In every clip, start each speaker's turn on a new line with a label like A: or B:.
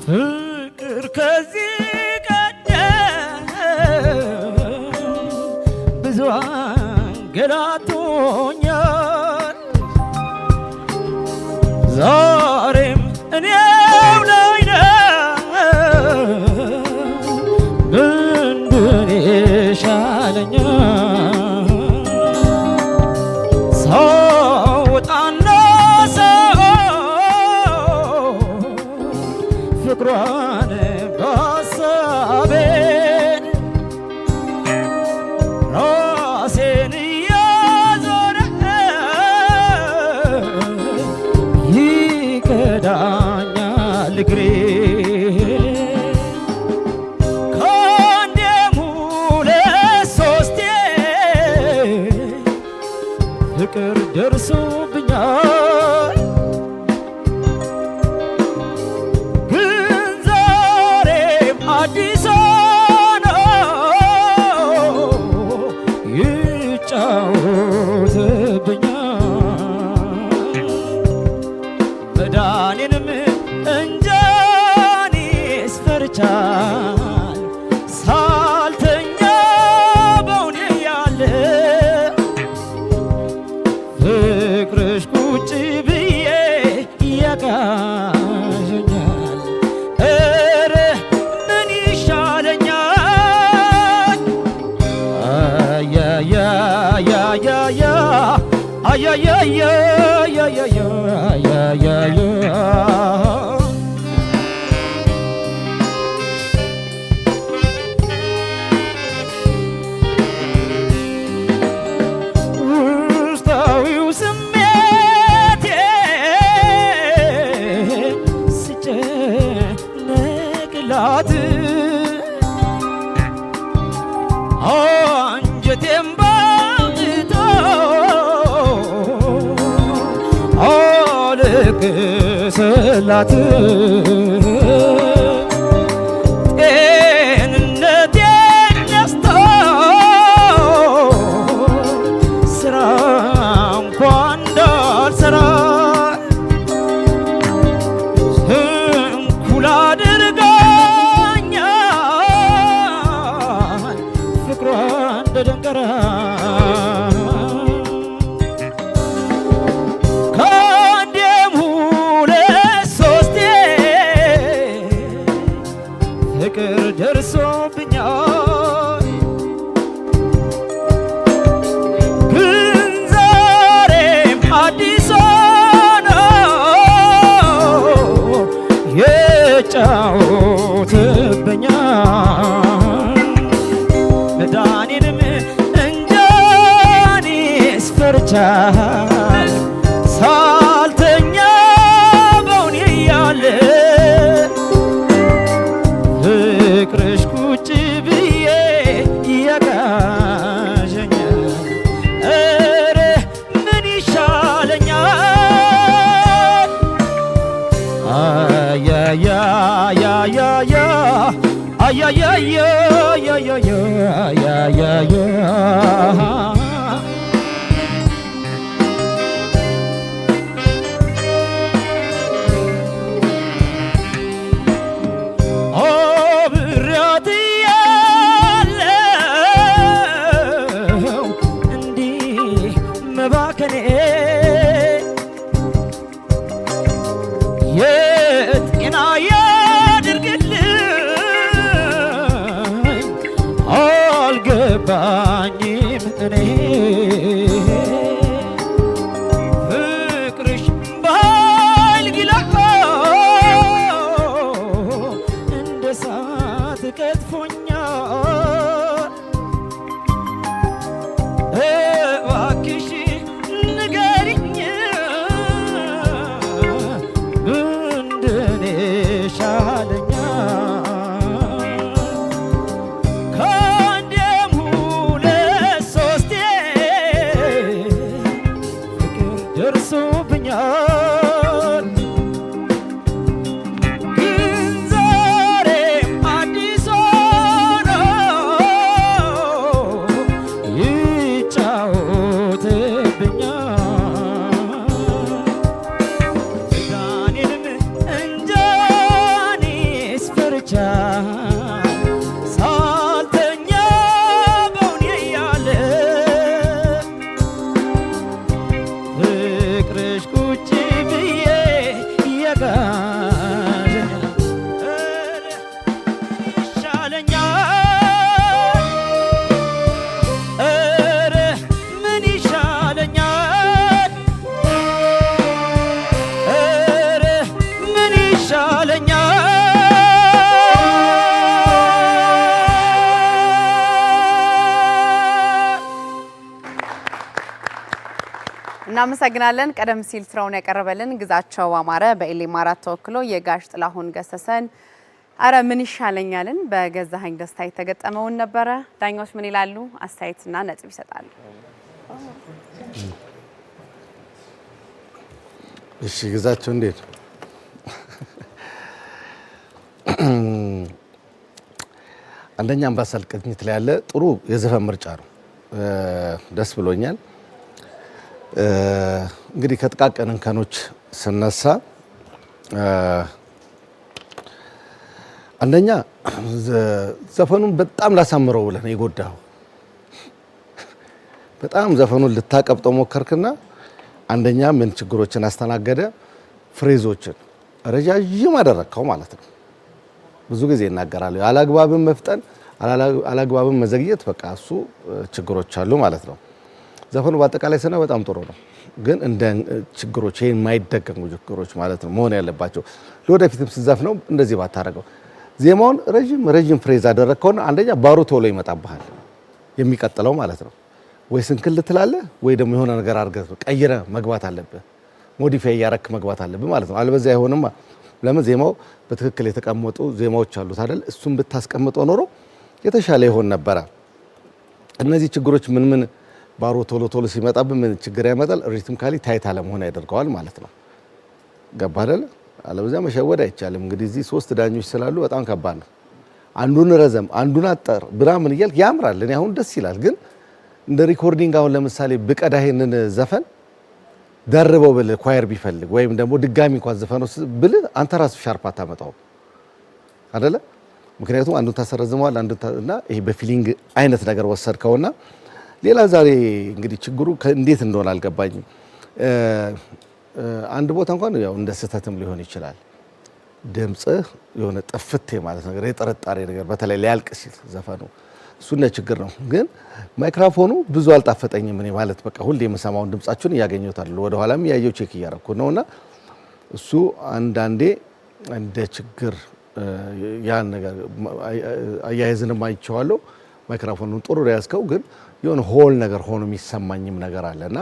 A: ፍቅር ከዚህ ቀደም ብዙ አንገላቶኛል ዛሬም እኔው ላይ ነው ምንድን ይሻለኛል ሳወጣና ፍቅሯን በሀሳቤ ራሴን እያዞረ ይከዳኛል እግሬ ከአንዴም ሁለት ሶስቴ ፍቅር ደርሶብኛል አዲስ ነው ይጫወትብኛል መዳኔንም እንጃኔስ ፈርቻል ሳልተኛ በውኔ ያለ ፍቅርሽ ቁጭ ብዬ ያቃዠኛል ውስጣዊው ስሜቴ ስጨነቅላት አንጀቴም አለቅስላት ጤንነቴን ነስቶ ስራ እንኳን እንዳልሰራ ስንኩል አድርጋኛል ፍቅሯ እንደ ደንቀራ ፍቅር ደርሶብኛል ግን ዛሬም አዲስ ነው ይጫወትብኛል መዳኔንም እንጃኔስ ፈርቻል ሳልተኛ በውኔ ያለ ፍቅርሽ ቁጭ ብዬ ያቃዠኛል ኧረ ምን ይሻለኛል የጤና ያድርግልኝ አልገባኝም እኔ ፍቅርሽ በኃይል ግላው እንደ እሳት ቀጥፎኛል እባክሽ ንገሪኝ
B: እናመሰግናለን። ቀደም ሲል ስራውን ያቀረበልን ግዛቸው አማረ በኤሌም አራት ተወክሎ የጋሽ ጥላሁን ገሰሰን አረ ምን ይሻለኛልን በገዛኸኝ ደስታ የተገጠመውን ነበረ። ዳኞች ምን ይላሉ? አስተያየትና ነጥብ ይሰጣሉ።
C: እሺ ግዛቸው እንዴት አንደኛ አምባሰል ቅኝት ላይ ያለ ጥሩ የዘፈን ምርጫ ነው። ደስ ብሎኛል። እንግዲህ ከጥቃቅን እንከኖች ስነሳ አንደኛ ዘፈኑን በጣም ላሳምረው ብለህ ነው የጎዳው። በጣም ዘፈኑን ልታቀብጠው ሞከርክና አንደኛ ምን ችግሮችን አስተናገደ? ፍሬዞችን ረጃጅም አደረግከው ማለት ነው። ብዙ ጊዜ እናገራለሁ አላግባብን መፍጠን አላግባብን መዘግየት በቃ እሱ ችግሮች አሉ ማለት ነው። ዘፈኑ በአጠቃላይ ስና በጣም ጥሩ ነው፣ ግን እንደ ችግሮች ይሄን የማይደገሙ ችግሮች ማለት ነው መሆን ያለባቸው። ለወደፊትም ስዘፍነው እንደዚህ ባታረገው። ዜማውን ረጅም ፍሬዝ አደረግከውና አንደኛ ባሩ ቶሎ ይመጣብሃል የሚቀጥለው ማለት ነው። ወይ ስንክል ትላለህ ወይ ደግሞ የሆነ ነገር አድርገህ ቀይረህ መግባት አለብህ፣ ሞዲፋይ ያረክ መግባት አለብህ ማለት ነው። አልበዛ አይሆንም። ለምን ዜማው በትክክል የተቀመጡ ዜማዎች አሉት አይደል? እሱን ብታስቀምጠው ኖሮ የተሻለ ይሆን ነበረ። እነዚህ ችግሮች ምን ባሮ ቶሎ ሲመጣብህ ምን ችግር ያመጣል? ሪትሚካሊ ታይት አለመሆን ያደርገዋል ማለት ነው። ገባ አይደል? አለበዛ መሸወድ አይቻልም። እንግዲህ እዚህ 3 ዳኞች ስላሉ በጣም ከባድ ነው። አንዱን ረዘም አንዱን አጠር ብራምን እያልክ ያምራል። እኔ አሁን ደስ ይላል፣ ግን እንደ ሪኮርዲንግ አሁን ለምሳሌ ብቀዳ ይሄንን ዘፈን ደርበው ብል ኳየር ቢፈልግ ወይም ደግሞ ድጋሚ እንኳን ዘፈነው ብል አንተ ራስህ ሻርፕ አታመጣው አይደለ? ምክንያቱም አንዱን ታሰረዝመዋል እና ይሄ በፊሊንግ አይነት ነገር ወሰድከውና ሌላ ዛሬ እንግዲህ ችግሩ እንዴት እንደሆነ አልገባኝም። አንድ ቦታ እንኳን ያው እንደ ስህተትም ሊሆን ይችላል ድምጽህ የሆነ ጥፍት ማለት ነገር የጠረጣሪ ነገር በተለይ ሊያልቅ ሲል ዘፈኑ እሱ እንደ ችግር ነው። ግን ማይክሮፎኑ ብዙ አልጣፈጠኝም እኔ ማለት በቃ ሁሌ የምሰማውን ድምጻችሁን እያገኘሁት አይደል፣ ወደ ኋላም ያየው ቼክ እያደረኩ ነውና እሱ አንዳንዴ እንደ ችግር ያን ነገር አያይዝንም አይቼዋለሁ። ማይክሮፎኑን ጥሩ ያዝከው፣ ግን የሆነ ሆል ነገር ሆኖ የሚሰማኝም ነገር አለና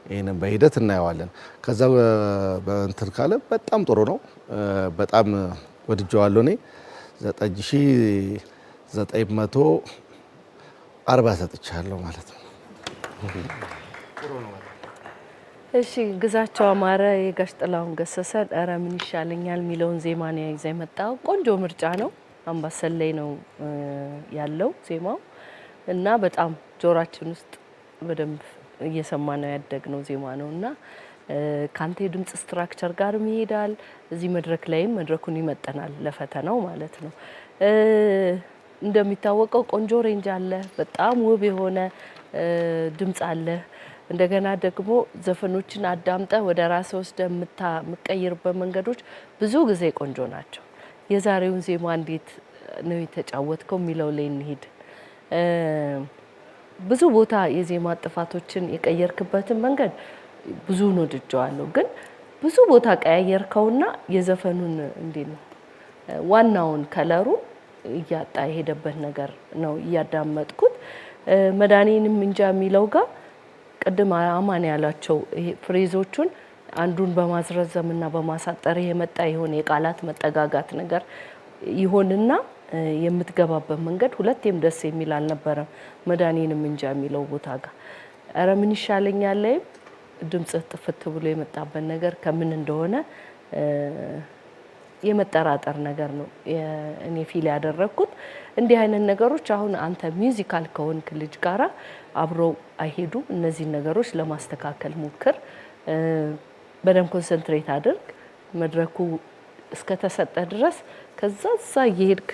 C: ይሄንን በሂደት እናየዋለን። ከዛ በእንትን ካለ በጣም ጥሩ ነው። በጣም ወድጄዋለሁ እኔ 9940 ሰጥቻለሁ ማለት ነው።
D: እሺ ግዛቸው አማረ የጋሽ ጥላሁን ገሰሰን ኧረ ምን ይሻለኛል የሚለውን ዜማ ነው ይዘህ የመጣው። ቆንጆ ምርጫ ነው። አምባሰል ላይ ነው ያለው ዜማው እና በጣም ጆሮአችን ውስጥ በደንብ እየሰማነው ያደግነው ዜማ ነውና ካንተ የድምጽ ስትራክቸር ጋር ይሄዳል። እዚህ መድረክ ላይም መድረኩን ይመጠናል ለፈተናው ማለት ነው። እንደሚታወቀው ቆንጆ ሬንጅ አለ፣ በጣም ውብ የሆነ ድምጽ አለ። እንደገና ደግሞ ዘፈኖችን አዳምጠ ወደ ራስ ወስደ የምትቀይርበት መንገዶች ብዙ ጊዜ ቆንጆ ናቸው። የዛሬውን ዜማ እንዴት ነው የተጫወትከው የሚለው ላይ እንሂድ። ብዙ ቦታ የዜማ ጥፋቶችን የቀየርክበትን መንገድ ብዙ ነው ወድጄዋለሁ። ግን ብዙ ቦታ ቀያየርከውና የዘፈኑን እንዴት ነው ዋናውን ከለሩ እያጣ የሄደበት ነገር ነው እያዳመጥኩት። መድኃኒንም እንጃ የሚለው ጋር ቅድም አማን ያላቸው ይሄ ፍሬዞቹን አንዱን በማዝረዘምና በማሳጠር የመጣ የሆነ የቃላት መጠጋጋት ነገር ይሆንና የምትገባበት መንገድ ሁለቴም ደስ የሚል አልነበረም። መድኃኒንም እንጃ የሚለው ቦታ ጋር ኧረ ምን ይሻለኛል ላይ ድምጽህ ጥፍት ብሎ የመጣበት ነገር ከምን እንደሆነ የመጠራጠር ነገር ነው እኔ ፊል ያደረኩት። እንዲህ አይነት ነገሮች አሁን አንተ ሚውዚካል ከሆንክ ልጅ ጋራ አብረው አይሄዱ። እነዚህ ነገሮች ለማስተካከል ሞክር። በደንብ ኮንሰንትሬት አድርግ። መድረኩ እስከ ተሰጠ ድረስ ከዛዛ እየሄድክ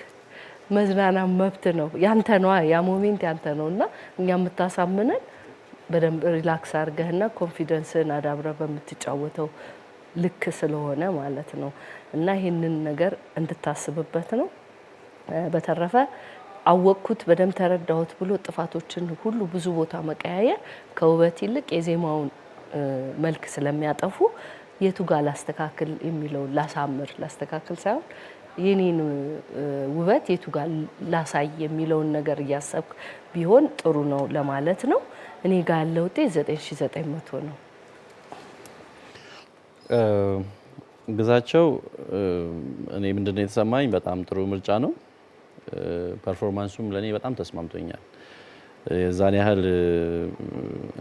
D: መዝናና መብት ነው ያንተ ነው። ያ ሞሜንት ያንተ ነውና እኛ የምታሳምነን በደንብ ሪላክስ አድርገህና ኮንፊደንስን አዳብረ በምትጫወተው ልክ ስለሆነ ማለት ነው። እና ይሄንን ነገር እንድታስብበት ነው። በተረፈ አወቅኩት በደንብ ተረዳሁት ብሎ ጥፋቶችን ሁሉ ብዙ ቦታ መቀያየር ከውበት ይልቅ የዜማውን መልክ ስለሚያጠፉ የቱ ጋር ላስተካክል የሚለው ላስተካክል ሳይሆን የኔን ውበት የቱ ጋር ላሳይ የሚለውን ነገር እያሰብክ ቢሆን ጥሩ ነው ለማለት ነው። እኔ ጋር ያለው ውጤት 9900 ነው።
E: ግዛቸው እኔ ምንድነው የተሰማኝ በጣም ጥሩ ምርጫ ነው። ፐርፎርማንሱም ለኔ በጣም ተስማምቶኛል። የዛን ያህል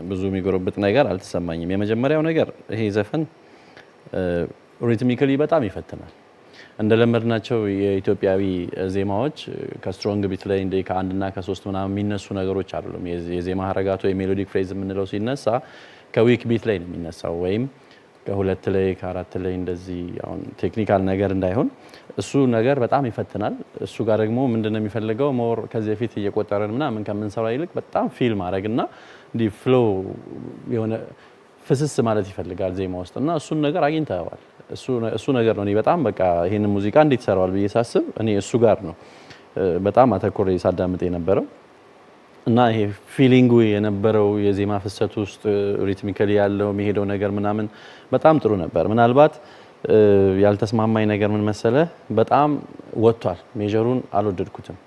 E: ብዙ የሚጎረብጥ ነገር አልተሰማኝም። የመጀመሪያው ነገር ይሄ ዘፈን ሪትሚካሊ በጣም ይፈትናል። እንደለመድናቸው የኢትዮጵያዊ ዜማዎች ከስትሮንግ ቢት ላይ እንደ ከአንድና ከሶስት ምናምን የሚነሱ ነገሮች አይደሉም። የዜማ ሀረጋቱ የሜሎዲክ ፍሬዝ የምንለው ሲነሳ ከዊክ ቢት ላይ ነው የሚነሳው ወይም ከሁለት ላይ ከአራት ላይ እንደዚህ አሁን ቴክኒካል ነገር እንዳይሆን እሱ ነገር በጣም ይፈትናል። እሱ ጋር ደግሞ ምንድነው የሚፈልገው ሞር ከዚህ በፊት እየቆጠረን ምናምን ከምንሰራው ይልቅ በጣም ፊል ማድረግና እንዲ ፍሎ የሆነ ፍስስ ማለት ይፈልጋል ዜማ ውስጥ እና እሱን ነገር አግኝተዋል። እሱ ነገር ነው እኔ በጣም በቃ ይሄንን ሙዚቃ እንዴት ይሰራዋል ብዬ ሳስብ እኔ እሱ ጋር ነው በጣም አተኮሬ ሳዳምጥ የነበረው እና ይሄ ፊሊንጉ የነበረው የዜማ ፍሰት ውስጥ ሪትሚካሊ ያለው የሚሄደው ነገር ምናምን በጣም ጥሩ ነበር። ምናልባት ያልተስማማኝ ነገር ምን መሰለ በጣም ወጥቷል። ሜጀሩን አልወደድኩትም።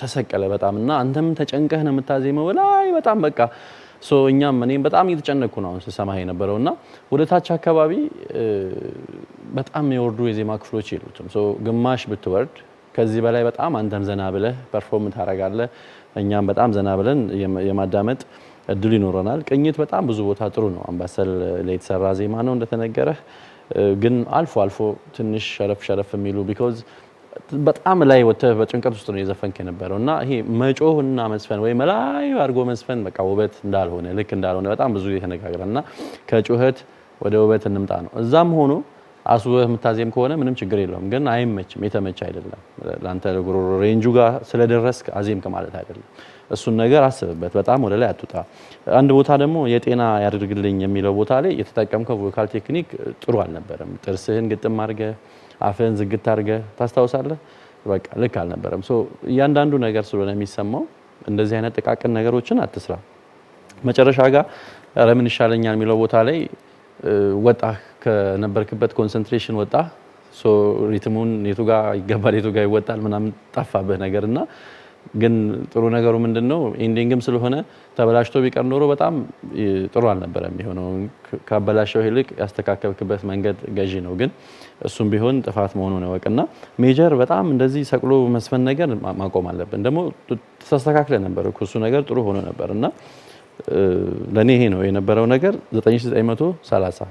E: ተሰቀለ በጣም እና አንተም ተጨንቀህ ነው የምታዜመው ላይ በጣም በቃ እኛም እኔም በጣም እየተጨነቅኩ ነው ስሰማህ የነበረውና ወደ ታች አካባቢ በጣም የወርዱ የዜማ ክፍሎች የሉትም። ግማሽ ብትወርድ ከዚህ በላይ በጣም አንተም ዘና ብለህ ፐርፎርም ታደርጋለህ። እኛም በጣም ዘና ብለን የማዳመጥ እድሉ ይኖረናል። ቅኝት በጣም ብዙ ቦታ ጥሩ ነው። አምባሰል ላይ የተሰራ ዜማ ነው እንደተነገረህ። ግን አልፎ አልፎ ትንሽ ሸረፍ የሚሉ ቢኮዝ በጣም ላይ ወጥተህ በጭንቀት ውስጥ ነው የዘፈንክ የነበረው እና ይሄ መጮህና መስፈን ወይ መላይ አድርጎ መስፈን በቃ ውበት እንዳልሆነ ልክ እንዳልሆነ በጣም ብዙ የተነጋግረንና ከጩኸት ወደ ውበት እንምጣ ነው። እዛም ሆኖ አስበህ የምታዜም ከሆነ ምንም ችግር የለውም። ግን አይመችም፣ የተመቸ አይደለም። ላንተ ጉሮሮ ሬንጁ ጋር ስለደረስክ አዜምክ ማለት አይደለም። እሱን ነገር አስብበት። በጣም ወደ ላይ አትውጣ። አንድ ቦታ ደግሞ የጤና ያድርግልኝ የሚለው ቦታ ላይ የተጠቀምከው ቮካል ቴክኒክ ጥሩ አልነበረም። ጥርስህን ግጥም አድርገህ አፍህን ዝግት አድርገህ ታስታውሳለህ። በቃ ልክ አልነበረም። እያንዳንዱ ነገር ስለሆነ የሚሰማው እንደዚህ አይነት ጥቃቅን ነገሮችን አትስራ። መጨረሻ ጋር ኧረ ምን ይሻለኛል የሚለው ቦታ ላይ ወጣ ከነበርክበት ኮንሰንትሬሽን ወጣ። ሪትሙን የቱ ጋር ይገባል የቱ ጋር ይወጣል ምናምን ጠፋብህ ነገርና ግን ጥሩ ነገሩ ምንድነው ኤንዲንግም ስለሆነ ተበላሽቶ ቢቀር ኖሮ በጣም ጥሩ አልነበረም የሚሆነው። ካበላሸው ይልቅ ያስተካከልክበት መንገድ ገዢ ነው። ግን እሱም ቢሆን ጥፋት መሆኑን ወቅና ሜጀር በጣም እንደዚህ ሰቅሎ መስፈን ነገር ማቆም አለብን። ደግሞ ተስተካክለ ነበር እሱ ነገር ጥሩ ሆኖ ነበርና ለኔ ይሄ ነው የነበረው ነገር 9930